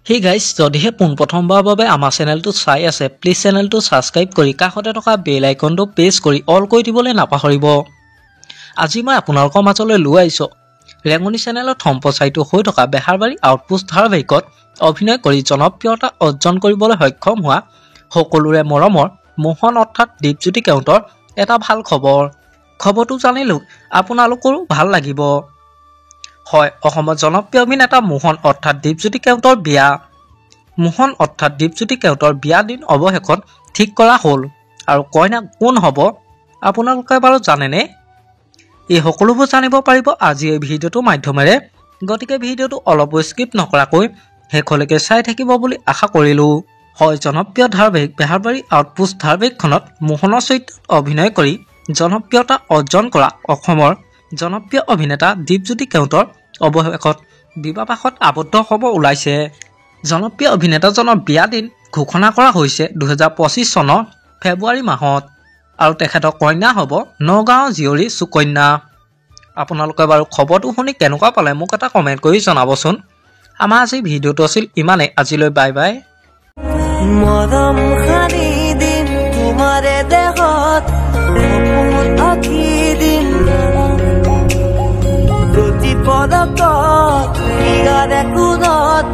Hey guys, যদিহে পোনপ্ৰথমবাৰৰ বাবে আমাৰ চেনেলটো চাই আছে, প্লিজ চেনেলটো ছাবস্ক্ৰাইব কৰি কাষতে থকা বেল আইকনটো প্ৰেছ কৰি অল কৰি দিবলৈ নাপাহৰিব। আজি মই আপোনালোকৰ মাজলৈ লৈ আহিছোঁ ৰেঙনি চেনেলত সম্প্ৰচাৰিত হৈ থকা বেহাৰবাৰী আউটপোষ্ট ধাৰাবাহিকত অভিনয় কৰি জনপ্ৰিয়তা অৰ্জন কৰিবলৈ সক্ষম হোৱা সকলোৰে মৰমৰ মোহন অৰ্থাৎ দীপজ্যোতি কেওটৰ এটা ভাল খবৰ। খবৰটো জানিলোঁ আপোনালোকৰো ভাল লাগিব। হয়, অসমৰ জনপ্ৰিয় অভিনেতা মোহন অৰ্থাৎ দীপজ্যোতি কেওটৰ বিয়া। মোহন অৰ্থাৎ দীপজ্যোতি কেওটৰ বিয়া দিন অৱশেষত ঠিক কৰা হ'ল আৰু কইনা কোন হ'ব আপোনালোকে বাৰু জানেনে? এই সকলোবোৰ জানিব পাৰিব আজি এই ভিডিঅ'টোৰ মাধ্যমেৰে। গতিকে ভিডিঅ'টো অলপো স্কিপ নকৰাকৈ শেষলৈকে চাই থাকিব বুলি আশা কৰিলোঁ। হয়, জনপ্ৰিয় ধাৰাবাহিক বেহাৰবাৰী আউটপোষ্ট ধাৰাবাহিকখনত মোহনৰ চৰিত্ৰত অভিনয় কৰি জনপ্ৰিয়তা অৰ্জন কৰা অসমৰ জনপ্ৰিয় অভিনেতা দীপজ্যোতি কেওটৰ অৱশেষত বিবাহপাশত আবদ্ধ হ'ব ওলাইছে। জনপ্ৰিয় অভিনেতাজনৰ বিয়া দিন ঘোষণা কৰা হৈছে 2025 চনৰ ফেব্ৰুৱাৰী মাহত আৰু তেখেতৰ কন্যা হ'ব নগাঁৱৰ জীয়ৰী সুকন্যা। আপোনালোকে বাৰু খবৰটো শুনি কেনেকুৱা পালে মোক এটা কমেণ্ট কৰি জনাবচোন। আমাৰ আজি ভিডিঅ'টো আছিল ইমানেই। আজিলৈ বাই বাই। মৰম সানি দিম তোমাৰে দেহত সপোন আঁকি দিম প্ৰতি পদকত ইয়াৰে কোণত